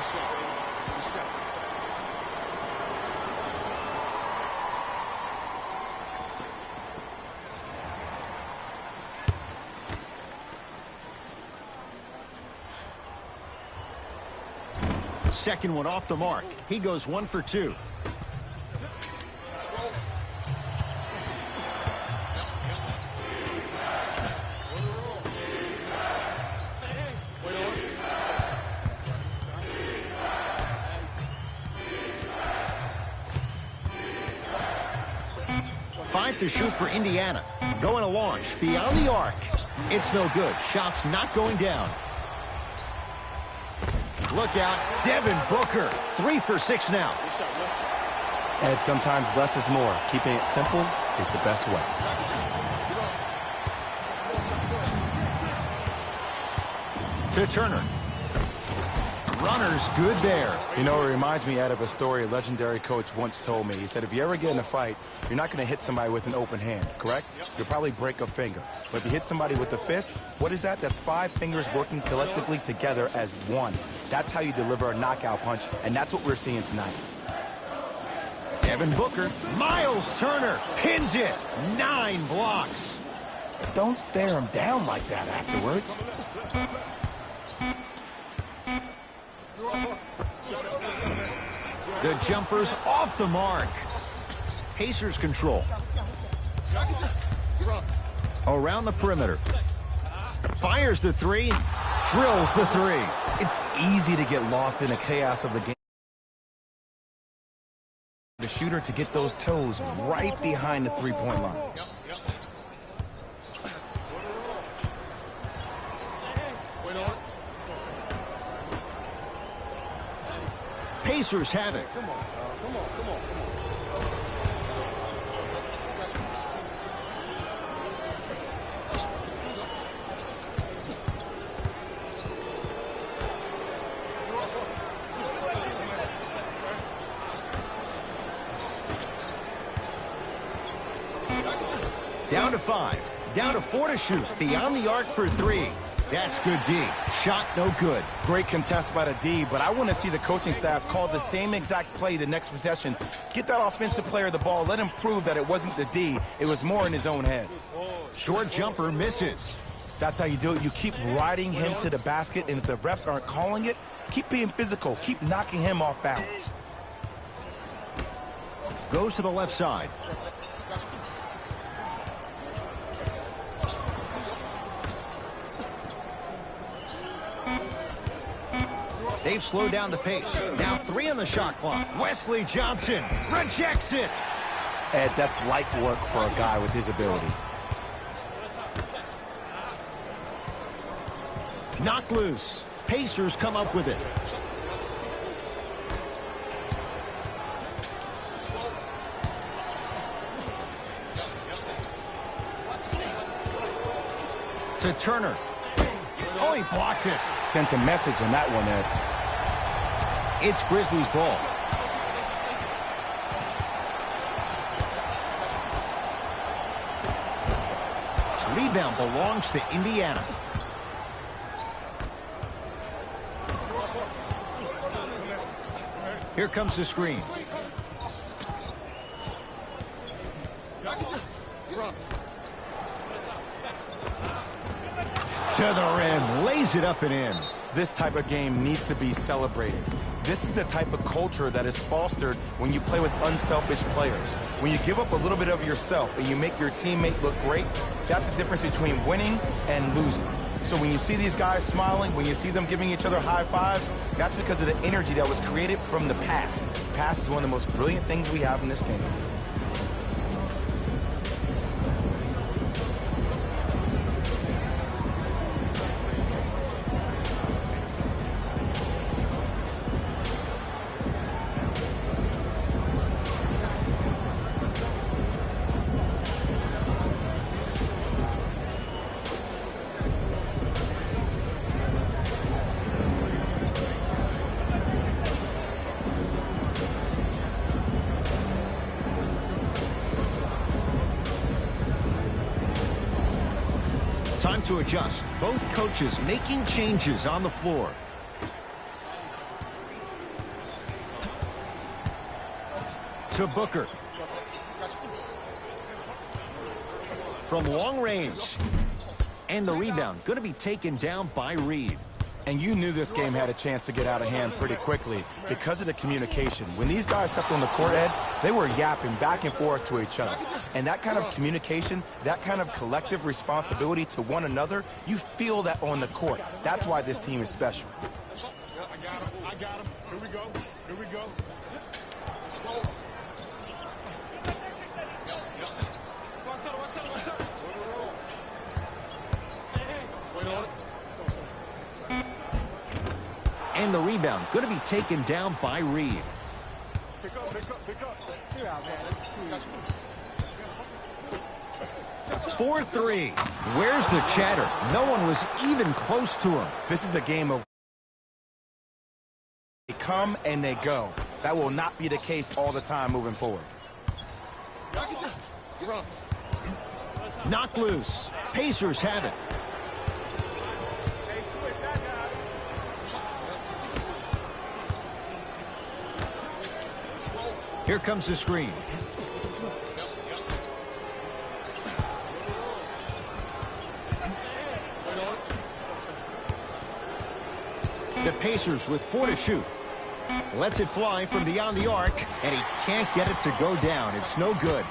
Second one off the mark. He goes 1 for 2. Five to shoot for Indiana. Going to launch beyond the arc. It's no good. Shot's not going down. Look out, Devin Booker. 3 for 6 now. And sometimes less is more. Keeping it simple is the best way. To Turner. Runner's good there. You know, it reminds me out of a story a legendary coach once told me. He said, if you ever get in a fight, you're not going to hit somebody with an open hand, correct? You'll probably break a finger. But if you hit somebody with a fist, what is that? That's 5 fingers working collectively together as one. That's how you deliver a knockout punch, and that's what we're seeing tonight. Devin Booker. Miles Turner pins it. 9 blocks. Don't stare him down like that afterwards. The jumper's off the mark. Pacers control. Around the perimeter. Fires the 3. Drills the 3. It's easy to get lost in the chaos of the game. The shooter to get those toes right behind the three-point line. Pacers have it. Down to 5. Down to 4 to shoot. Beyond the arc for 3. That's good D. Shot no good. Great contest by the D, but I want to see the coaching staff call the same exact play the next possession. Get that offensive player the ball. Let him prove that it wasn't the D. It was more in his own head. Short jumper misses. That's how you do it. You keep riding him to the basket, and if the refs aren't calling it, keep being physical. Keep knocking him off balance. Goes to the left side. They've slowed down the pace. Now 3 on the shot clock. Wesley Johnson rejects it. Ed, that's light work for a guy with his ability. Knocked loose. Pacers come up with it. To Turner. Oh, he blocked it. Sent a message on that one, Ed. It's Grizzlies ball. Rebound belongs to Indiana. Here comes the screen. To the rim, lays it up and in. This type of game needs to be celebrated. This is the type of culture that is fostered when you play with unselfish players. When you give up a little bit of yourself and you make your teammate look great, that's the difference between winning and losing. So when you see these guys smiling, when you see them giving each other high fives, that's because of the energy that was created from the pass. Pass is one of the most brilliant things we have in this game. Time to adjust. Both coaches making changes on the floor. To Booker. From long range. And the rebound going to be taken down by Reed. And you knew this game had a chance to get out of hand pretty quickly because of the communication. When these guys stepped on the court, Ed, they were yapping back and forth to each other. And that kind of communication, that kind of collective responsibility to one another, you feel that on the court. That's why this team is special. I got him. Here we go. Here we go. Let's go. Wait on it. And the rebound going to be taken down by Reed. Pick up, pick up, pick up. 4-3. Where's the chatter? No one was even close to him. This is a game of they come and they go. That will not be the case all the time moving forward. Knocked loose. Pacers have it. Here comes the screen. The Pacers with 4 to shoot. Lets it fly from beyond the arc, and he can't get it to go down. It's no good.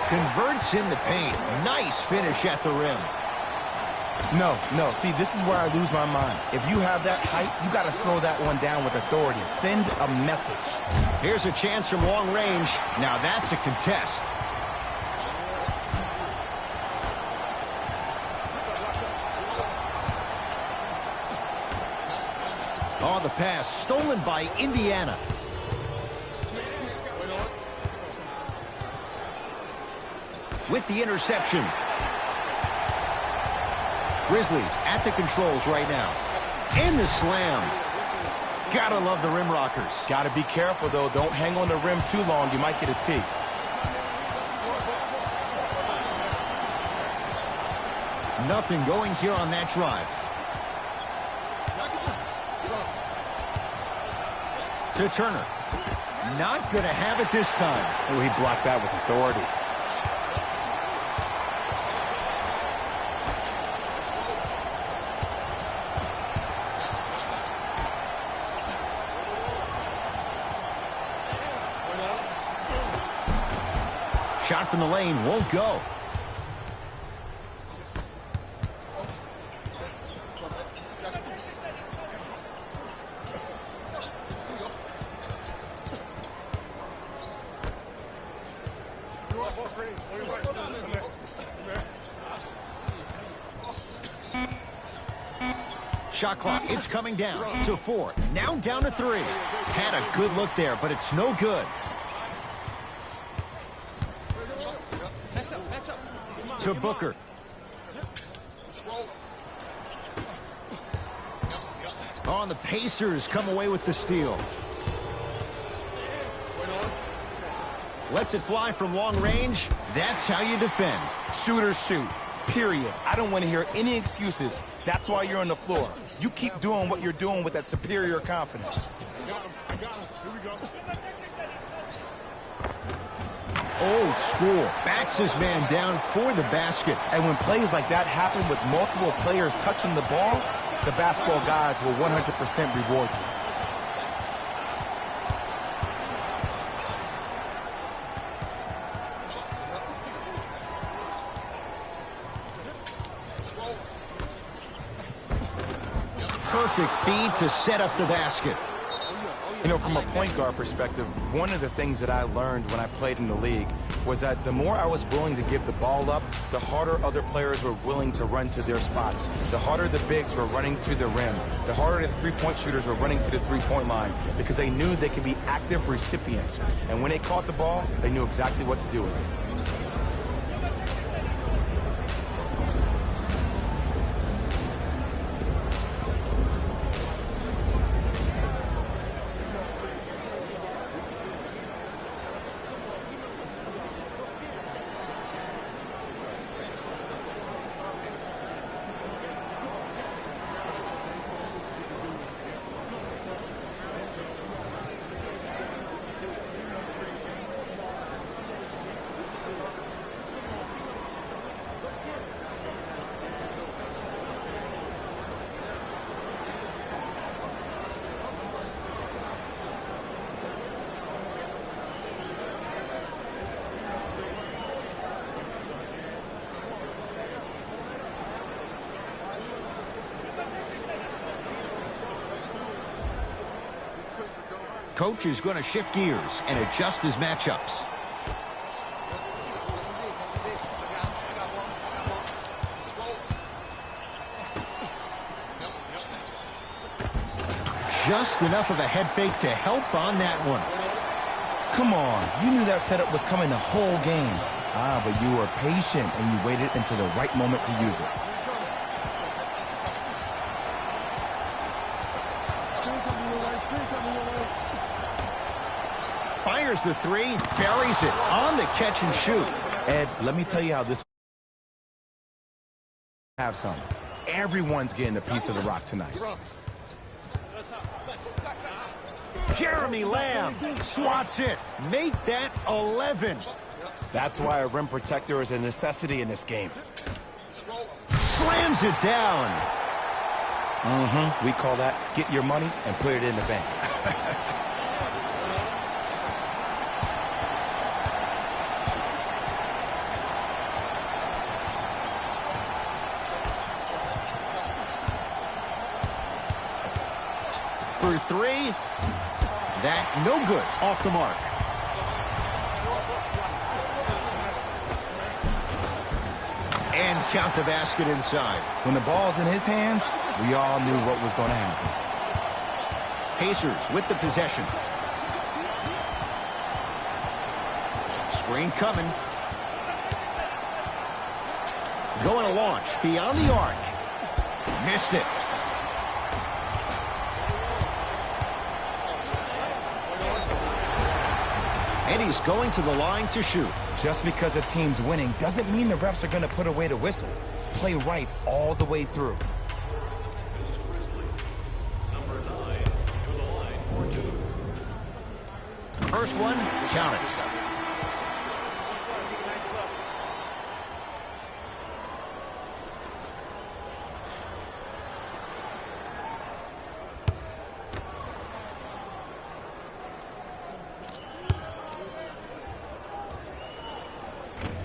Converts in the paint. Nice finish at the rim. No. See, this is where I lose my mind. If you have that height, you got to throw that one down with authority. Send a message. Here's a chance from long range. Now that's a contest. On the pass, stolen by Indiana. With the interception. Grizzlies at the controls right now. And the slam. Gotta love the rim rockers. Gotta be careful, though. Don't hang on the rim too long. You might get a tee. Nothing going here on that drive. To Turner. Not gonna have it this time. Oh, he blocked that with authority. Shot from the lane won't go. Shot clock, it's coming down to 4. Now down to 3. Had a good look there, but it's no good. To Booker. Oh, and the Pacers come away with the steal. Lets it fly from long range. That's how you defend. Shooters shoot. Period. I don't want to hear any excuses. That's why you're on the floor. You keep doing what you're doing with that superior confidence. I got him. Here we go. old school. Backs his man down for the basket. And when plays like that happen with multiple players touching the ball, the basketball gods will 100% reward you. Perfect feed to set up the basket. You know, from a point guard perspective, one of the things that I learned when I played in the league was that the more I was willing to give the ball up, the harder other players were willing to run to their spots. The harder the bigs were running to the rim. The harder the three-point shooters were running to the three-point line because they knew they could be active recipients. And when they caught the ball, they knew exactly what to do with it. Coach is going to shift gears and adjust his matchups. Just enough of a head fake to help on that one. Come on, you knew that setup was coming the whole game. But you were patient and you waited until the right moment to use it. Fires the three, buries it on the catch and shoot. Ed, let me tell you how this have some. Everyone's getting a piece of the rock tonight. Jeremy Lamb swats it. Make that 11. That's why a rim protector is a necessity in this game. Slams it down. We call that get your money and put it in the bank. For three. That no good. Off the mark. And count the basket inside. When the ball's in his hands, we all knew what was going to happen. Pacers with the possession. Screen coming. Going to launch beyond the arc. Missed it. And he's going to the line to shoot. Just because a team's winning doesn't mean the refs are going to put away the whistle. Play right all the way through. First one, count it.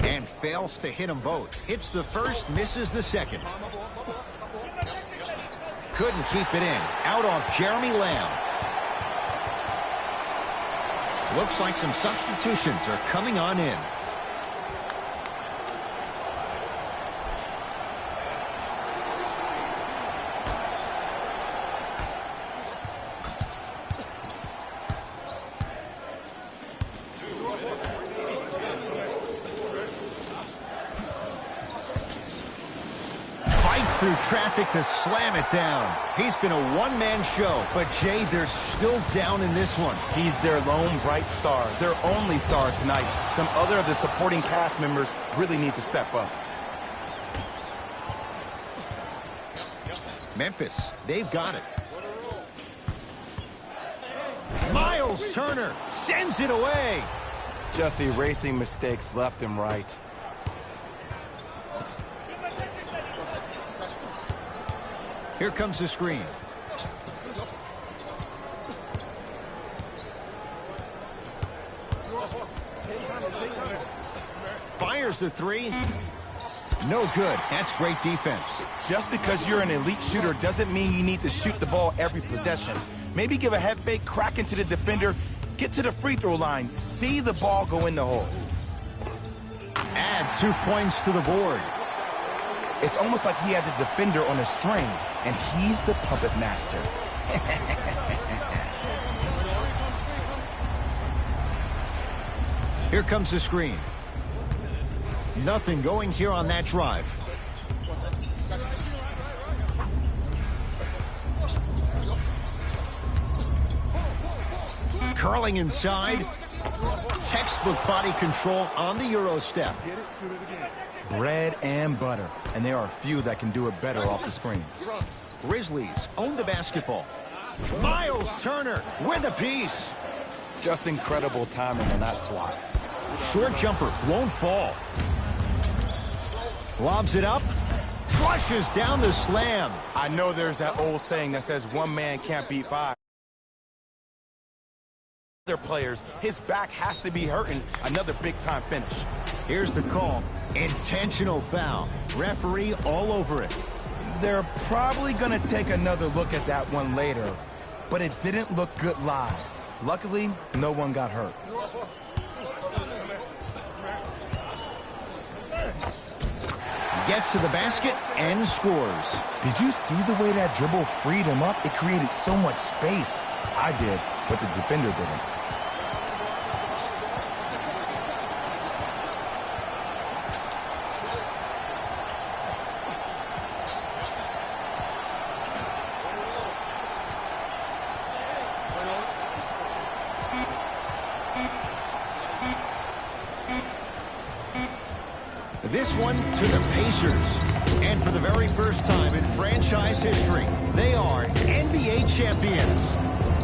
And fails to hit them both. Hits the first, misses the second. Couldn't keep it in. Out off Jeremy Lamb. Looks like some substitutions are coming on in. Through traffic to slam it down. He's been a one-man show, but Jay, they're still down in this one. He's their lone bright star, their only star tonight. Some other of the supporting cast members really need to step up. Memphis, they've got it. Miles Turner sends it away. Just erasing mistakes left and right. Here comes the screen. Fires the three. No good. That's great defense. Just because you're an elite shooter doesn't mean you need to shoot the ball every possession. Maybe give a head fake, crack into the defender, get to the free throw line, see the ball go in the hole. Add 2 points to the board. It's almost like he had the defender on a string, and he's the puppet master. Here comes the screen. Nothing going here on that drive. Curling inside. Textbook body control on the Euro step. Bread and butter, and there are few that can do it better off the screen. Grizzlies own the basketball. Miles Turner with a piece. Just incredible timing on that swat. Short jumper won't fall. Lobs it up. Flushes down the slam. I know there's that old saying that says one man can't beat five. Other players, his back has to be hurting. Another big-time finish. Here's the call. Intentional foul. Referee all over it. They're probably going to take another look at that one later, but it didn't look good live. Luckily, no one got hurt. Gets to the basket and scores. Did you see the way that dribble freed him up? It created so much space. I did, but the defender didn't. This one to the Pacers. And for the very first time in franchise history, they are NBA champions.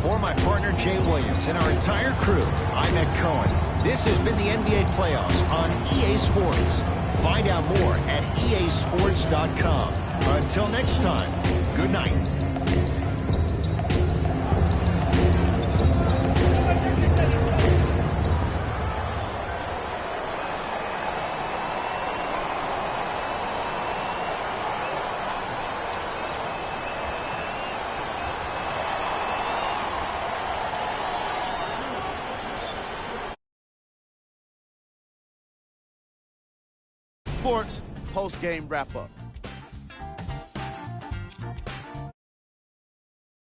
For my partner, Jay Williams, and our entire crew, I'm Ed Cohen. This has been the NBA playoffs on EA Sports. Find out more at easports.com. Until next time, good night. Sports post-game wrap-up.